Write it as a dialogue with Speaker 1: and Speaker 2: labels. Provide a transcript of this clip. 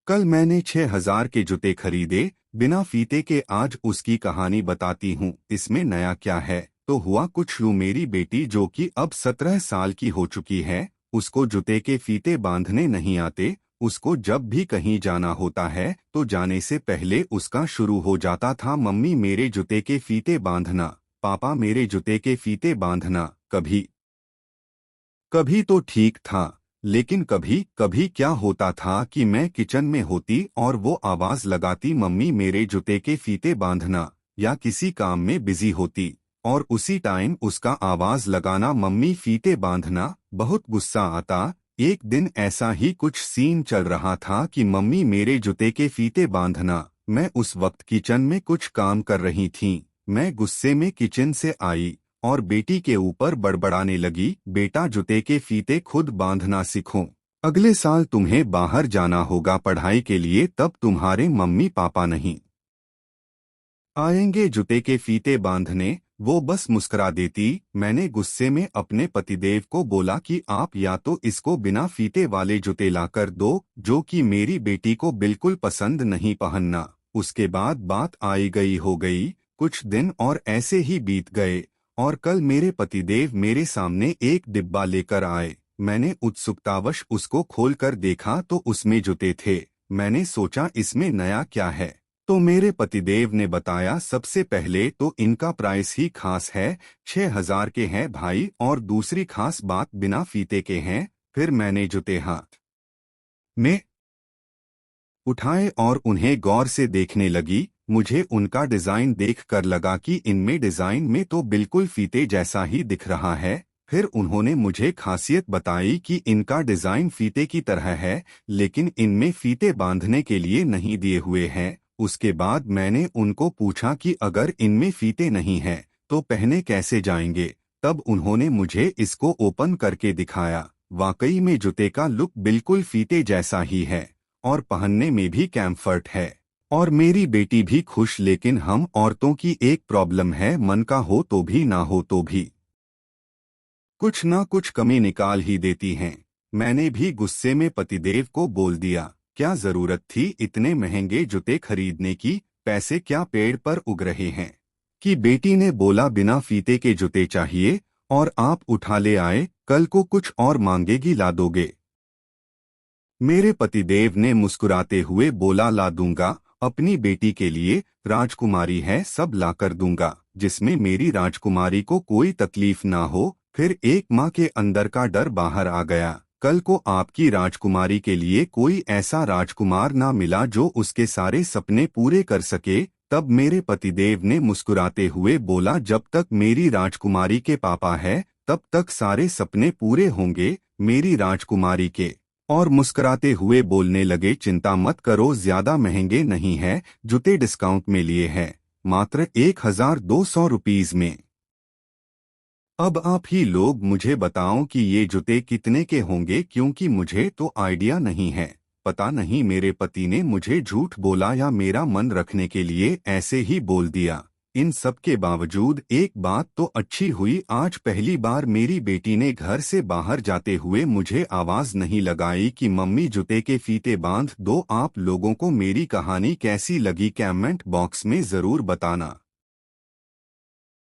Speaker 1: कल मैंने 6,000 के जूते खरीदे बिना फीते के। आज उसकी कहानी बताती हूँ। इसमें नया क्या है? तो हुआ कुछ यूं, मेरी बेटी जो कि अब 17 साल की हो चुकी है, उसको जूते के फीते बांधने नहीं आते। उसको जब भी कहीं जाना होता है तो जाने से पहले उसका शुरू हो जाता था, मम्मी मेरे जूते के फीते बांधना, पापा मेरे जूते के फीते बांधना। कभी कभी तो ठीक था, लेकिन कभी कभी क्या होता था कि मैं किचन में होती और वो आवाज लगाती, मम्मी मेरे जूते के फीते बांधना, या किसी काम में बिजी होती और उसी टाइम उसका आवाज लगाना, मम्मी फीते बांधना। बहुत गुस्सा आता। एक दिन ऐसा ही कुछ सीन चल रहा था कि मम्मी मेरे जूते के फीते बांधना। मैं उस वक्त किचन में कुछ काम कर रही थी। मैं गुस्से में किचन से आई और बेटी के ऊपर बड़बड़ाने लगी, बेटा जूते के फीते खुद बांधना सीखो। अगले साल तुम्हें बाहर जाना होगा पढ़ाई के लिए, तब तुम्हारे मम्मी पापा नहीं आएंगे जूते के फीते बांधने। वो बस मुस्कुरा देती। मैंने गुस्से में अपने पतिदेव को बोला कि आप या तो इसको बिना फीते वाले जूते लाकर दो, जो कि मेरी बेटी को बिल्कुल पसंद नहीं पहनना। उसके बाद बात आई गई हो गई। कुछ दिन और ऐसे ही बीत गए और कल मेरे पतिदेव मेरे सामने एक डिब्बा लेकर आए। मैंने उत्सुकतावश उसको खोलकर देखा तो उसमें जूते थे। मैंने सोचा इसमें नया क्या है, तो मेरे पतिदेव ने बताया, सबसे पहले तो इनका प्राइस ही खास है, 6,000 के हैं भाई, और दूसरी खास बात बिना फीते के हैं। फिर मैंने जूते हाथ में उठाए और उन्हें गौर से देखने लगी। मुझे उनका डिजाइन देखकर लगा कि इनमें डिजाइन में तो बिल्कुल फीते जैसा ही दिख रहा है। फिर उन्होंने मुझे खासियत बताई कि इनका डिजाइन फीते की तरह है, लेकिन इनमें फीते बांधने के लिए नहीं दिए हुए हैं। उसके बाद मैंने उनको पूछा कि अगर इनमें फीते नहीं हैं तो पहने कैसे जाएंगे। तब उन्होंने मुझे इसको ओपन करके दिखाया। वाकई में जूते का लुक बिल्कुल फीते जैसा ही है और पहनने में भी कम्फर्ट है। और मेरी बेटी भी खुश। लेकिन हम औरतों की एक प्रॉब्लम है, मन का हो तो भी ना हो तो भी कुछ ना कुछ कमी निकाल ही देती हैं। मैंने भी गुस्से में पतिदेव को बोल दिया, क्या जरूरत थी इतने महंगे जूते खरीदने की, पैसे क्या पेड़ पर उग रहे हैं। कि बेटी ने बोला, बिना फीते के जूते चाहिए और आप उठा ले आए, कल को कुछ और मांगेगी ला दोगे। मेरे पतिदेव ने मुस्कुराते हुए बोला, ला दूंगा, अपनी बेटी के लिए, राजकुमारी है, सब लाकर दूंगा, जिसमें मेरी राजकुमारी को कोई तकलीफ ना हो। फिर एक माँ के अंदर का डर बाहर आ गया। कल को आपकी राजकुमारी के लिए कोई ऐसा राजकुमार ना मिला जो उसके सारे सपने पूरे कर सके। तब मेरे पतिदेव ने मुस्कुराते हुए बोला, जब तक मेरी राजकुमारी के पापा है तब तक सारे सपने पूरे होंगे मेरी राजकुमारी के। और मुस्कुराते हुए बोलने लगे, चिंता मत करो, ज्यादा महंगे नहीं है, जूते डिस्काउंट में लिए हैं, मात्र 1,200 रुपीज में। अब आप ही लोग मुझे बताओ कि ये जूते कितने के होंगे, क्योंकि मुझे तो आइडिया नहीं है। पता नहीं मेरे पति ने मुझे झूठ बोला या मेरा मन रखने के लिए ऐसे ही बोल दिया। इन सब के बावजूद एक बात तो अच्छी हुई, आज पहली बार मेरी बेटी ने घर से बाहर जाते हुए मुझे आवाज नहीं लगाई कि मम्मी जूते के फीते बांध दो। आप लोगों को मेरी कहानी कैसी लगी कमेंट बॉक्स में जरूर बताना।